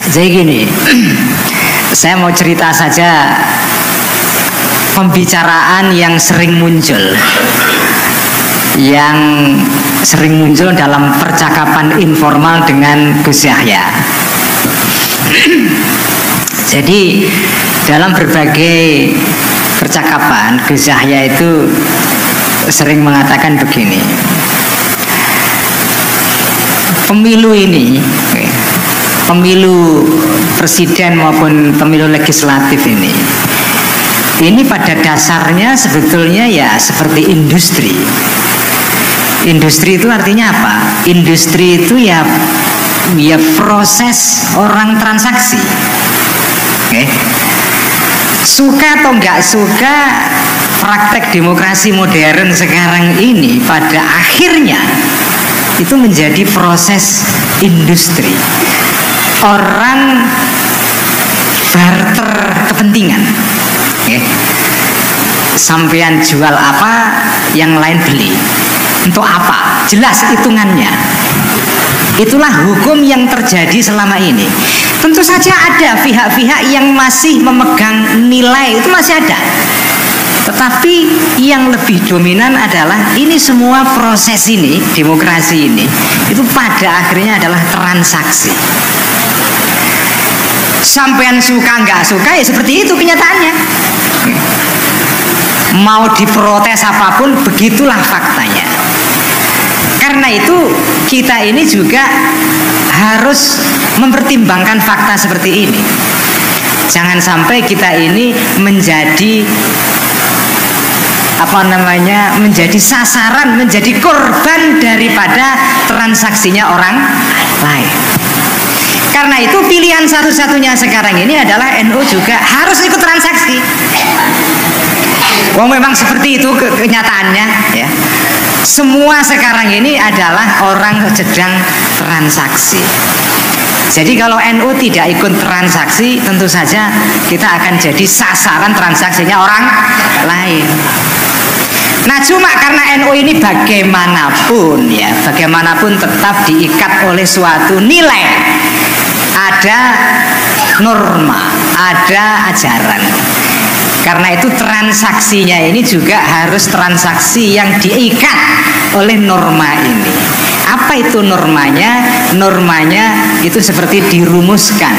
Jadi gini, saya mau cerita saja pembicaraan yang sering muncul dalam percakapan informal dengan Gus Yahya. Jadi dalam berbagai percakapan Gus Yahya itu sering mengatakan begini, pemilu ini, pemilu presiden maupun pemilu legislatif ini pada dasarnya sebetulnya ya seperti industri. Industri itu artinya apa? Industri itu ya proses orang transaksi. Suka atau nggak suka, praktek demokrasi modern sekarang ini pada akhirnya itu menjadi proses industri. Orang barter kepentingan. Sampean jual apa, yang lain beli. Untuk apa? Jelas hitungannya. Itulah hukum yang terjadi selama ini. Tentu saja ada pihak-pihak yang masih memegang nilai, itu masih ada. Tetapi yang lebih dominan adalah ini semua proses ini, demokrasi ini, itu pada akhirnya adalah transaksi. Sampean suka nggak suka ya seperti itu kenyataannya. Mau diprotes apapun, begitulah faktanya. Karena itu kita ini juga harus mempertimbangkan fakta seperti ini. Jangan sampai kita ini menjadi menjadi sasaran, menjadi korban daripada transaksinya orang lain. Karena itu pilihan satu-satunya sekarang ini adalah NU juga harus ikut transaksi. Memang seperti itu kenyataannya ya. Semua sekarang ini adalah orang sedang transaksi. Jadi kalau NU tidak ikut transaksi, tentu saja kita akan jadi sasaran transaksinya orang lain. Nah cuma karena NU ini bagaimanapun tetap diikat oleh suatu nilai. Ada norma, ada ajaran. Karena itu transaksinya ini juga harus transaksi yang diikat oleh norma ini. Apa itu normanya? Normanya itu seperti dirumuskan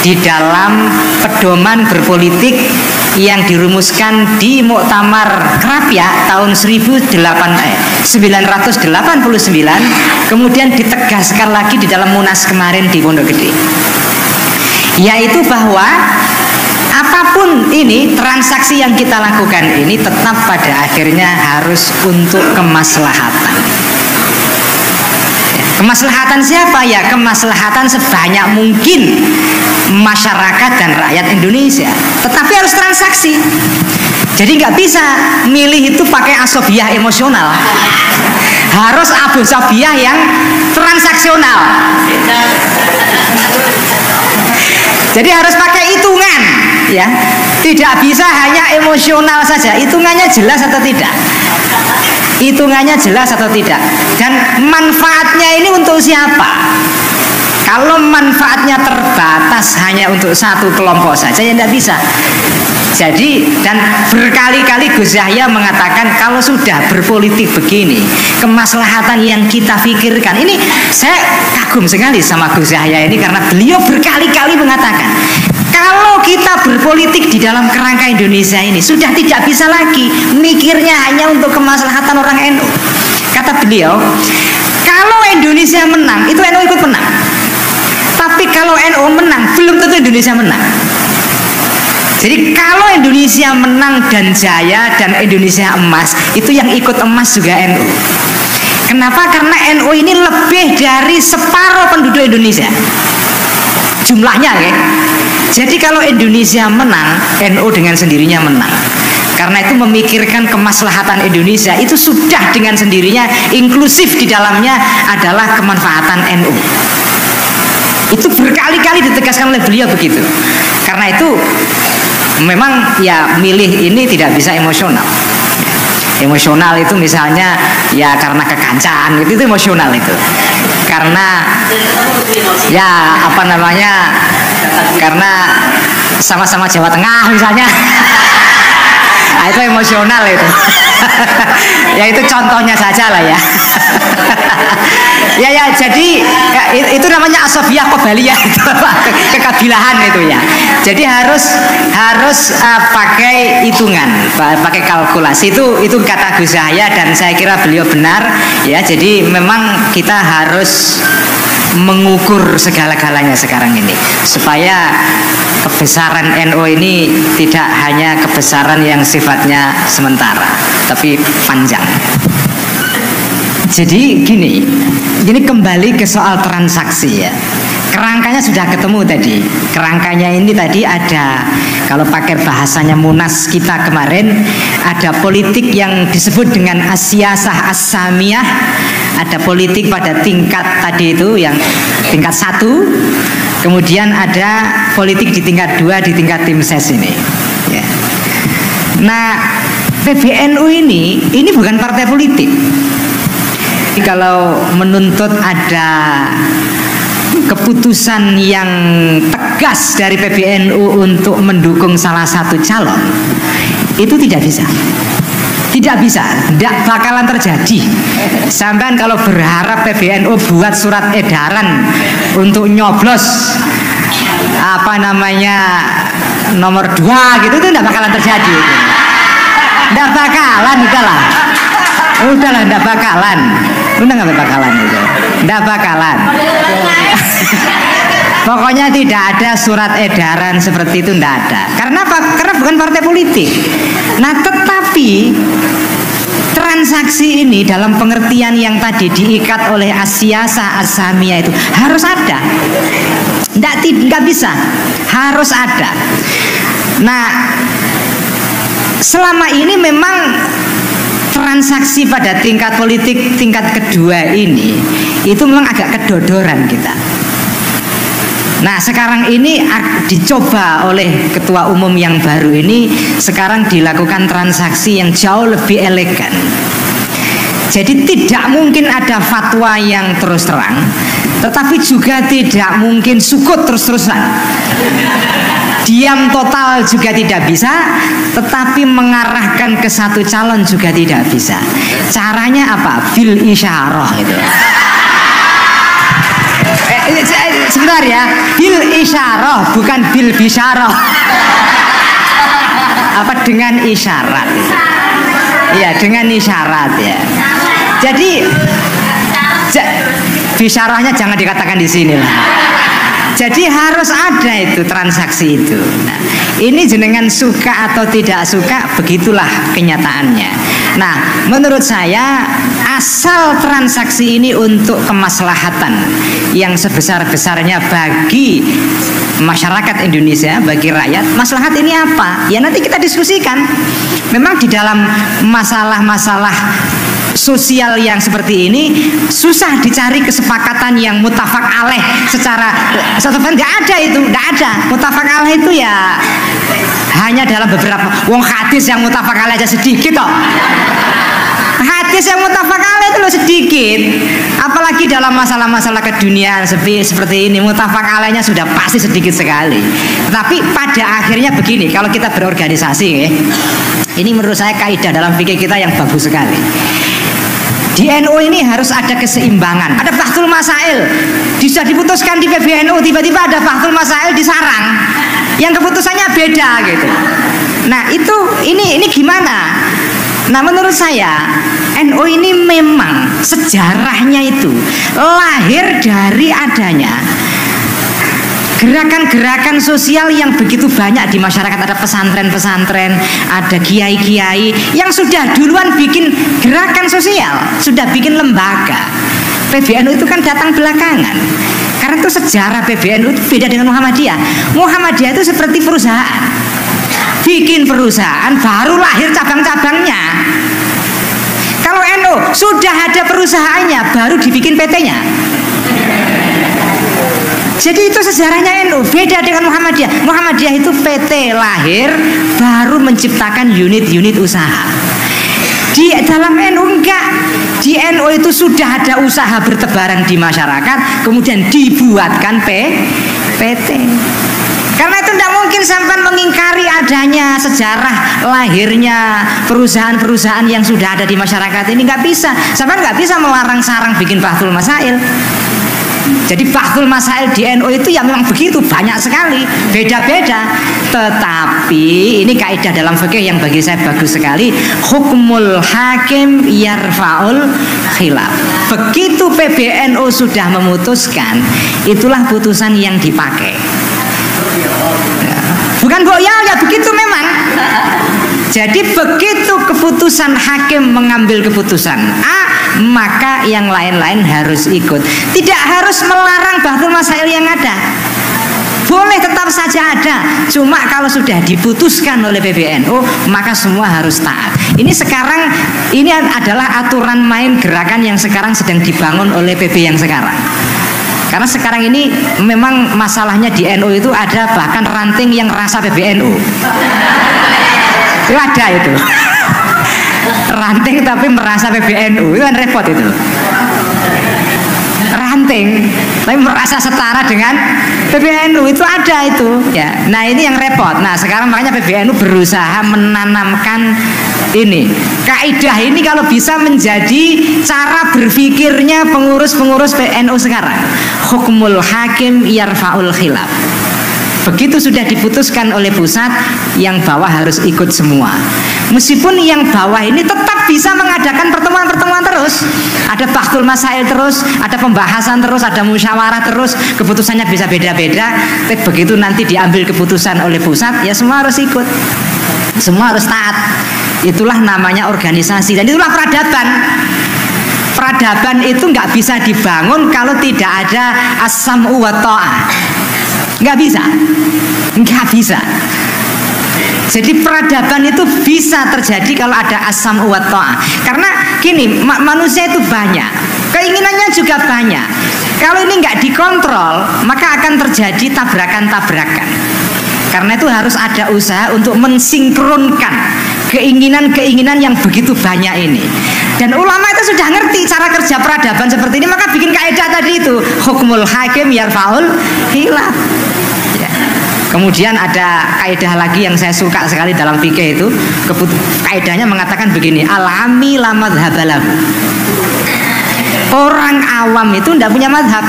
di dalam pedoman berpolitik yang dirumuskan di Muktamar Krapyak tahun 1989, kemudian ditegaskan lagi di dalam Munas kemarin di Pondok Gede, yaitu bahwa apapun ini transaksi yang kita lakukan ini tetap pada akhirnya harus untuk kemaslahatan. Kemaslahatan siapa? Ya kemaslahatan sebanyak mungkin masyarakat dan rakyat Indonesia. Tetapi harus transaksi. Jadi nggak bisa milih itu pakai asobiah emosional. Harus abu sabiah yang transaksional. Jadi harus pakai hitungan, ya. Tidak bisa hanya emosional saja. Hitungannya jelas atau tidak? Hitungannya jelas atau tidak? Dan manfaatnya ini untuk siapa? Kalau manfaatnya terbatas hanya untuk satu kelompok saja, ya tidak bisa. Jadi dan berkali-kali Gus Yahya mengatakan kalau sudah berpolitik begini, kemaslahatan yang kita pikirkan ini, saya kagum sekali sama Gus Yahya ini karena beliau berkali-kali mengatakan kalau kita berpolitik di dalam kerangka Indonesia ini sudah tidak bisa lagi mikirnya hanya untuk kemaslahatan orang NU. Kata beliau, kalau Indonesia menang, itu NU ikut menang. Tapi kalau NU menang, belum tentu Indonesia menang. Jadi kalau Indonesia menang dan jaya dan Indonesia emas, itu yang ikut emas juga NU. Kenapa? Karena NU ini lebih dari separuh penduduk Indonesia jumlahnya, ya. Jadi kalau Indonesia menang, NU dengan sendirinya menang. Karena itu memikirkan kemaslahatan Indonesia itu sudah dengan sendirinya, inklusif di dalamnya adalah kemanfaatan NU. Itu berkali-kali ditegaskan oleh beliau begitu. Karena itu memang ya milih ini tidak bisa emosional. Emosional itu misalnya ya karena kekancan, itu emosional itu. karena ya apa namanya, karena sama-sama Jawa Tengah misalnya. Nah, itu emosional itu. Ya itu contohnya saja lah ya. Ya jadi ya, itu namanya asofiyah qabaliyah itu, kekabilahan itu ya. Jadi harus pakai hitungan, pakai kalkulasi, itu kata Gus Yahya dan saya kira beliau benar ya. Jadi memang kita harus mengukur segala-galanya sekarang ini supaya kebesaran NU ini tidak hanya kebesaran yang sifatnya sementara tapi panjang. Jadi gini kembali ke soal transaksi ya. Kerangkanya sudah ketemu tadi. Kerangkanya ini tadi ada, kalau pakai bahasanya Munas kita kemarin, ada politik yang disebut dengan as-siyasah as-samiyah, ada politik pada tingkat tadi itu yang tingkat 1, kemudian ada politik di tingkat 2, di tingkat tim ses ini ya. Nah, PBNU ini bukan partai politik. Kalau menuntut ada keputusan yang tegas dari PBNU untuk mendukung salah satu calon, itu tidak bisa. Tidak bisa, tidak bakalan terjadi. Sampai kalau berharap PBNU buat surat edaran untuk nyoblos apa namanya nomor 2 gitu, itu tidak bakalan terjadi. Tidak bakalan, udahlah, tidak bakalan. Udah nggak bakalan itu, nggak bakalan. Pokoknya tidak ada surat edaran seperti itu, nggak ada. Karena apa? Karena bukan partai politik. Nah, tetapi transaksi ini dalam pengertian yang tadi diikat oleh as-siyasah as-samiyah itu harus ada. Nggak bisa, harus ada. Nah, selama ini memang transaksi pada tingkat politik tingkat kedua ini itu memang agak kedodoran kita. Nah, sekarang ini dicoba oleh ketua umum yang baru ini, sekarang dilakukan transaksi yang jauh lebih elegan. Jadi tidak mungkin ada fatwa yang terus terang, tetapi juga tidak mungkin sukut terus-terusan. Diam total juga tidak bisa, tetapi mengarahkan ke satu calon juga tidak bisa. Caranya apa? Bil isyarah gitu. Sebentar ya, bil isyarah bukan bil bisyarah. Apa dengan isyarat? Iya, dengan isyarat ya. Jadi bisyarahnya jangan dikatakan di sini lah. Jadi harus ada itu transaksi itu. Nah, ini jenengan suka atau tidak suka, begitulah kenyataannya. Nah, menurut saya asal transaksi ini untuk kemaslahatan yang sebesar-besarnya bagi masyarakat Indonesia, bagi rakyat, maslahat ini apa? Ya nanti kita diskusikan. Memang di dalam masalah-masalah sosial yang seperti ini susah dicari kesepakatan yang mutafak alaih secara nggak ada itu, nggak ada. Mutafak alaih itu ya hanya dalam beberapa hadis yang mutafak alaih aja sedikit kok. Hadis yang mutafak alaih itu loh sedikit. Apalagi dalam masalah-masalah keduniaan seperti ini, mutafak alaihnya sudah pasti sedikit sekali. Tapi pada akhirnya begini, kalau kita berorganisasi ini menurut saya kaidah dalam fikih kita yang bagus sekali. Di NU ini harus ada keseimbangan. Ada bahtul masail, bisa diputuskan di PBNU, tiba-tiba ada bahtul masail di sarang yang keputusannya beda gitu. Nah ini gimana? Nah menurut saya NU ini memang sejarahnya itu lahir dari adanya gerakan-gerakan sosial yang begitu banyak di masyarakat. Ada pesantren-pesantren, ada kiai-kiai yang sudah duluan bikin gerakan sosial, sudah bikin lembaga. PBNU itu kan datang belakangan. Karena itu sejarah PBNU itu beda dengan Muhammadiyah. Muhammadiyah itu seperti perusahaan, bikin perusahaan baru lahir cabang-cabangnya. Kalau NU sudah ada perusahaannya baru dibikin PT-nya. Jadi itu sejarahnya NU, beda dengan Muhammadiyah. Muhammadiyah itu PT lahir baru menciptakan unit-unit usaha. Di dalam NU enggak, di NU itu sudah ada usaha bertebaran di masyarakat, kemudian dibuatkan PT. Karena itu tidak mungkin sampai mengingkari adanya sejarah lahirnya perusahaan-perusahaan yang sudah ada di masyarakat ini, nggak bisa. Sampai nggak bisa melarang sarang bikin Bahthul Masail. Jadi Bahthul Masail di NU itu ya memang begitu, banyak sekali, beda-beda. Tetapi ini kaidah dalam fikih yang bagi saya bagus sekali. Hukmul hakim yarfa'ul khilaf. Begitu PBNU sudah memutuskan, itulah putusan yang dipakai. Bukan goyal ya, begitu memang. Jadi begitu keputusan hakim mengambil keputusan A, maka yang lain-lain harus ikut. Tidak harus melarang Bahthul Masail yang ada. Boleh tetap saja ada. Cuma kalau sudah diputuskan oleh PBNU, maka semua harus taat. Ini sekarang, ini adalah aturan main gerakan yang sekarang sedang dibangun oleh PB yang sekarang. Karena sekarang ini memang masalahnya di NU itu ada bahkan ranting yang rasa PBNU. Itu ada itu. Ranting tapi merasa PBNU, itu kan repot itu. Ranting tapi merasa setara dengan PBNU, itu ada itu ya. Nah ini yang repot. Nah sekarang makanya PBNU berusaha menanamkan ini kaidah ini, kalau bisa menjadi cara berpikirnya pengurus-pengurus PNU sekarang. Hukmul hakim yarfa'ul khilaf. Begitu sudah diputuskan oleh pusat, yang bawah harus ikut semua. Meskipun yang bawah ini tetap bisa mengadakan pertemuan-pertemuan terus, ada Bahthul Masail terus, ada pembahasan terus, ada musyawarah terus, keputusannya bisa beda-beda. Tapi begitu nanti diambil keputusan oleh pusat, ya semua harus ikut, semua harus taat. Itulah namanya organisasi, dan itulah peradaban. Peradaban itu nggak bisa dibangun kalau tidak ada as-sam'u wa ta'ah. Nggak bisa, nggak bisa. Jadi peradaban itu bisa terjadi kalau ada as-sam'u wa ta'ah. Karena gini, manusia itu banyak, keinginannya juga banyak. Kalau ini nggak dikontrol, maka akan terjadi tabrakan-tabrakan. Karena itu harus ada usaha untuk mensinkronkan keinginan-keinginan yang begitu banyak ini. Dan ulama itu sudah ngerti cara kerja peradaban seperti ini, maka bikin kaidah tadi itu, hukmul hakim yarfa'ul khilaf. Ya. Kemudian ada kaidah lagi yang saya suka sekali dalam fikih itu, kaidahnya mengatakan begini, al-ami la madhabalahu. Orang awam itu tidak punya madhab.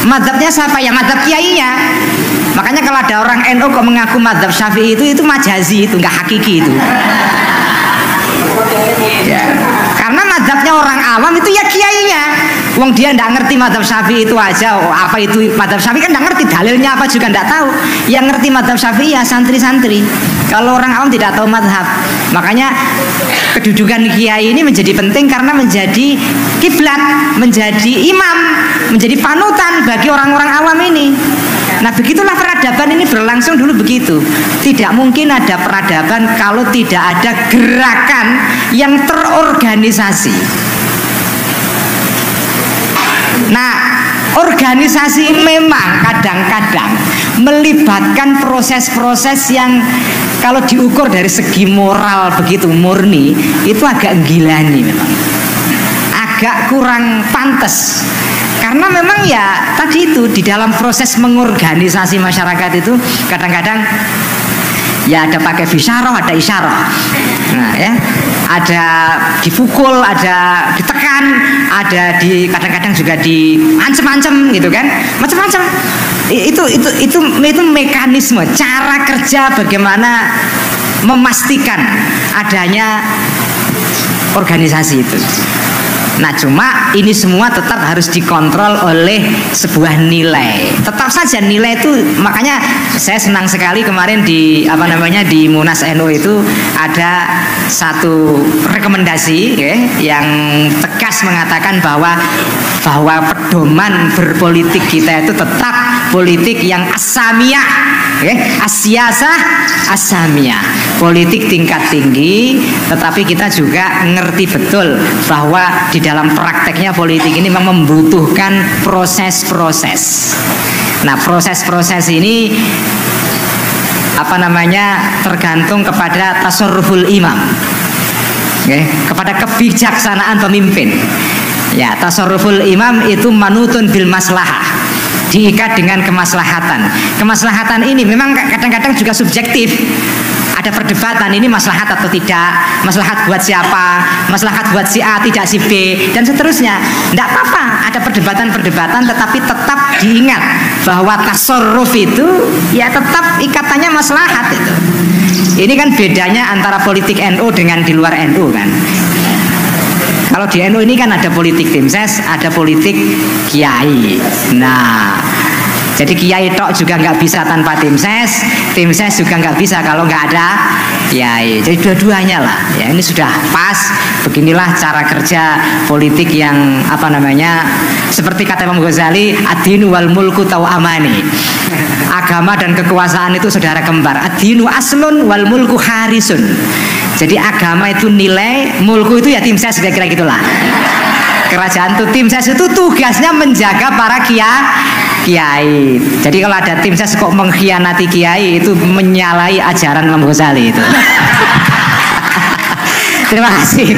Madhabnya siapa? Ya madhab kiainya. Makanya kalau ada orang NU kok mengaku madhab Syafi'i itu majazi, itu nggak hakiki itu. Ya. Karena madhabnya orang awam itu ya kiainya. Wong dia nggak ngerti madhab Syafi'i itu aja. Oh, apa itu madhab Syafi'i kan nggak ngerti, dalilnya apa juga nggak tahu. Yang ngerti madhab Syafi'i ya santri-santri. Kalau orang awam tidak tahu madhab. Makanya kedudukan kiai ini menjadi penting karena menjadi kiblat, menjadi imam, menjadi panutan bagi orang-orang awam ini. Nah begitulah peradaban ini berlangsung dulu begitu. Tidak mungkin ada peradaban kalau tidak ada gerakan yang terorganisasi. Nah organisasi memang kadang-kadang melibatkan proses-proses yang kalau diukur dari segi moral begitu murni, itu agak gilani memang, agak kurang pantas. Karena memang ya tadi itu di dalam proses mengorganisasi masyarakat itu kadang-kadang ya ada pakai bisyarah, ada isyarah. Nah ya, ada dipukul, ada ditekan, ada di kadang-kadang juga diancam-ancam gitu kan, macam-macam. Itu mekanisme cara kerja bagaimana memastikan adanya organisasi itu. Nah cuma ini semua tetap harus dikontrol oleh sebuah nilai. Tetap saja nilai itu, makanya saya senang sekali kemarin di di Munas NU itu ada satu rekomendasi ya, yang tegas mengatakan bahwa pedoman berpolitik kita itu tetap politik yang asamiyah, asyasah asamiyah, politik tingkat tinggi. Tetapi kita juga ngerti betul bahwa di dalam prakteknya politik ini memang membutuhkan proses-proses. Nah proses-proses ini tergantung kepada tasarruful imam. kepada kebijaksanaan pemimpin. Ya, tasarruful imam itu manutun bil maslahah, diikat dengan kemaslahatan. Kemaslahatan ini memang kadang-kadang juga subjektif. Ada perdebatan, ini maslahat atau tidak, maslahat buat siapa, maslahat buat si A tidak si B, dan seterusnya. Tidak apa-apa, ada perdebatan-perdebatan, tetapi tetap diingat bahwa tasarruf itu ya tetap ikatannya maslahat itu. Ini kan bedanya antara politik NU dengan di luar NU kan. Kalau di NU ini kan ada politik tim ses, ada politik kiai. Nah, jadi kiai tok juga nggak bisa tanpa tim ses juga nggak bisa kalau nggak ada kiai. Jadi dua-duanya lah. Ya ini sudah pas. Beginilah cara kerja politik yang apa namanya? Seperti kata Imam Ghazali, ad-dinu wal mulku tau'amani. Agama dan kekuasaan itu saudara kembar. Ad-dinu aslun wal mulku harisun. Jadi agama itu nilai, mulku itu ya tim ses, kira-kira gitulah. Kerajaan itu tim ses itu tugasnya menjaga para kiai. Jadi kalau ada tim ses kok mengkhianati kiai, itu menyalahi ajaran Imam Ghazali itu. Terima kasih.